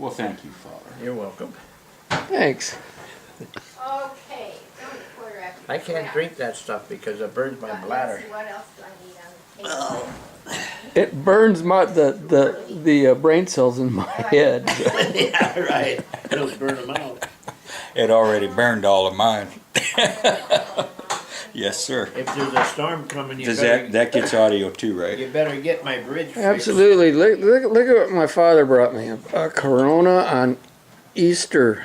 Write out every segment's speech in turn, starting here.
Well, thank you, Father. You're welcome. Thanks. Okay, it's only quarter after I can't 12. drink that stuff because it burns my Let's bladder. see, what else do I need on the table? It burns the brain cells in my head. Yeah, right. It'll burn them out. It already burned all of mine. Yes, sir. If there's a storm coming, you Does better, that gets audio too, right? you better get my bridge fixed. Absolutely. Look at what my father brought me. A Corona on Easter,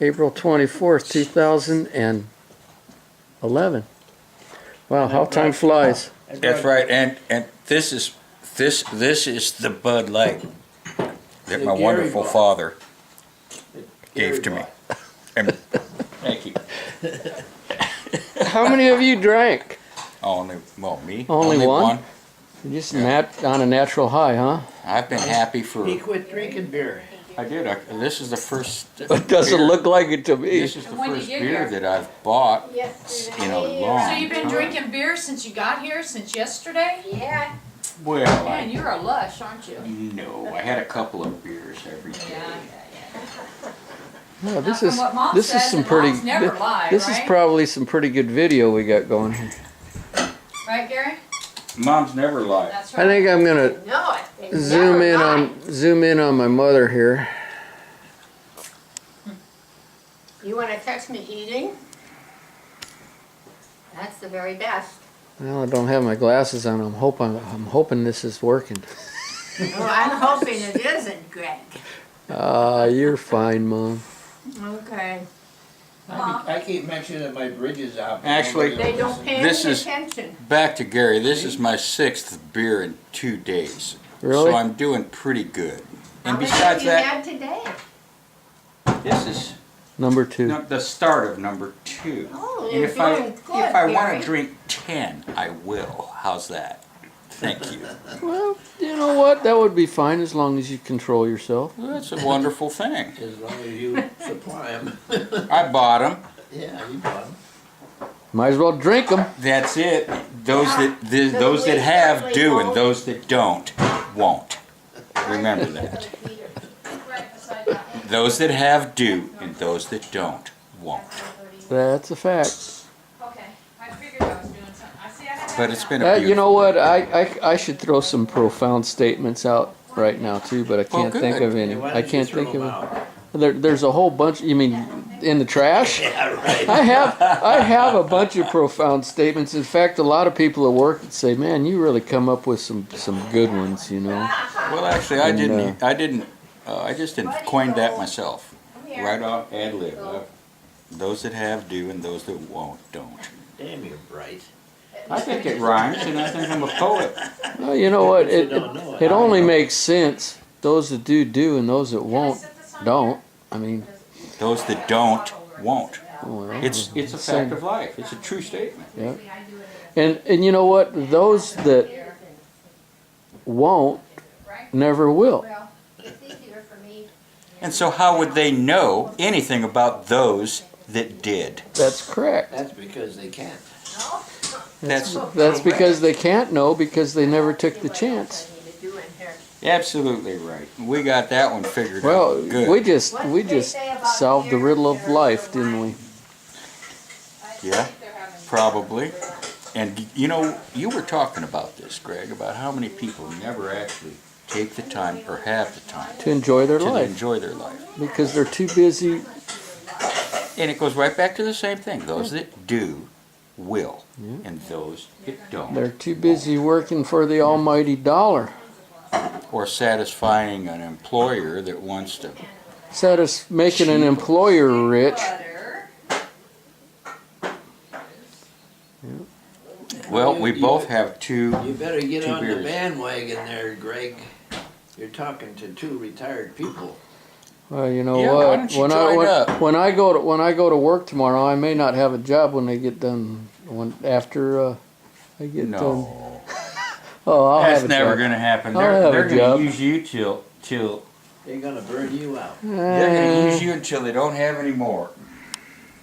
April 24th, 2011. Wow, how time flies. That's right. And this is the Bud Light that The my Gary wonderful bought. father Gary gave to me. bought. And thank you. How many of you drank? Me. Only one? You're just on a natural high, huh? I've been happy for. He quit drinking beer. I did. This is the first. It doesn't beer- look like it to me. This is the When did first you get beer here? that I've bought Yesterday. in a long So you've been time. drinking beer since you got here, since yesterday? Yeah, Well, Man, you're a lush, aren't you? no, I had a couple of beers every day. Yeah. Yeah, Now, this from is what Mom this is says, some and pretty. Moms never lie, This is right? probably some pretty good video we got going here. Right, Gary? Mom's never lied. That's I right. think I'm gonna no, it. They zoom never in lie. on my mother here. You want to catch me eating? That's the very best. Well, I don't have my glasses on. I'm hoping this is working. Oh, I'm hoping it isn't, Greg. You're fine, Mom. Okay. I keep mentioning my bridges out. but Actually, nobody They don't listens. pay any This is- attention. Back to Gary. This is my 6th beer in 2 days. Really? So I'm doing pretty good. How And many besides have you that, had today? this is Number 2. the start of number 2. Oh, And you're if I doing good, want Gary. to drink 10, I will. How's that? Thank you. Well, you know what? That would be fine as long as you control yourself. Well, that's a wonderful thing. As long as you supply them. I bought them. Yeah, you bought them. Might as well drink them. That's it. Those that have do, and those that don't won't. Remember that. Right beside that one. Those that have do, and those that don't won't. That's a fact. Okay, I figured I was doing something. I see I had But it's been a You know beautiful. what? I should throw some profound statements out right now too, but I can't good. think of any. Why I don't you can't throw think of them it. out? There's a whole bunch. You mean in the trash? Yeah, right. I have a bunch of profound statements. In fact, a lot of people at work would say, "Man, you really come up with some good ones," you know. Well, actually, I And, just didn't coin that myself. Right off ad lib. Those that have do, and those that won't don't. Damn, you're bright. I think it rhymes, and I think I'm a poet. Well, you know what? But you It don't know it. it only makes sense. Those that do, and those that won't don't. I mean, Those that don't won't. well, It's a fact of life. It's a true statement. yeah. And you know what? Those that won't never will. Well, it's easier for me. And so, how would they know anything about those that did? That's correct. That's because they can't. That's because they can't know because they never took the chance. I need to do in here. Absolutely right. We got that one figured Well, out. Good. we just solved the riddle of life, didn't we? Yeah, probably. And you know, you were talking about this, Greg, about how many people never actually take the time or have the time To enjoy their to life enjoy their life. because they're too busy. And it goes right back to the same thing. Those that do will, and those that don't. They're too busy working for the almighty dollar. Or satisfying an employer that wants to. Instead of making an employer rich, butter. Well, we both have two. You better get Two on the beers. bandwagon there, Greg. You're talking to 2 retired people. well, you know Yeah, why what? don't you join up? When I go to work tomorrow, I may not have a job when they get done. After I get done. No, Oh, I'll that's have a never job. going to happen. I'll They're have a going job. to use you till They're gonna burn you out. they're going to use you until they don't have any more.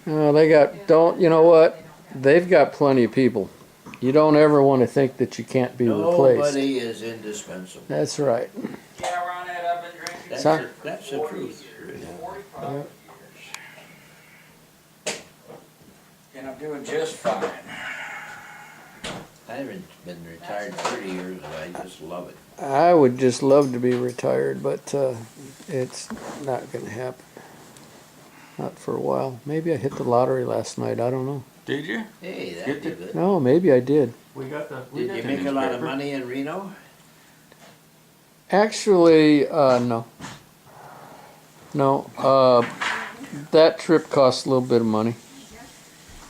Oh, you know what? They've got plenty of people. You don't ever want to think that you can't be replaced. Nobody is indispensable. That's right. Yeah, we're on that oven drinking. Sorry. That's the truth. Yeah. And I'm doing just fine. I haven't been retired 30 years, but I just love it. I would just love to be retired, but it's not going to happen. Not for a while. Maybe I hit the lottery last night. I don't know. Did you? Hey, Get that'd be the- good. No, maybe I did. We got the. Did you make a lot of money in Reno? Actually, no. No. That trip cost a little bit of money.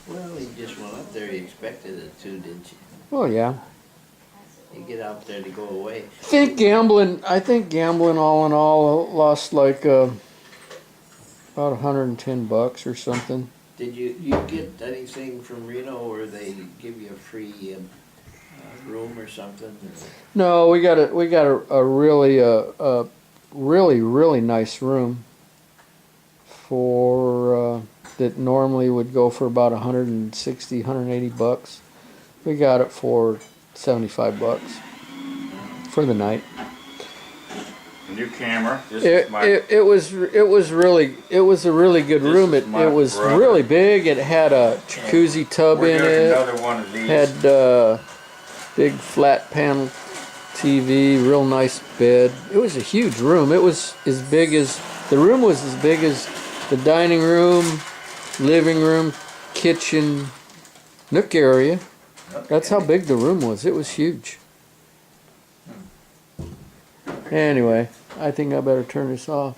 Well, you just went up there, you expected it to, didn't you? Well, yeah. You get out there to go away. I think gambling all in all lost like about $110 or something. Did you get anything from Reno where they give you a free room or something? Or? No, we got a really nice room for that normally would go for about $180. We got it for $75 for the night. New camera. This It, is my. it was a really good This room. is It my was brother. really big. It had a jacuzzi tub We're in doing it. another one of these. Had big flat panel TV, real nice bed. It was a huge room. It was as big as the room was as big as the dining room, living room, kitchen, nook area. That's how big the room was. It was huge. Anyway, I think I better turn this off.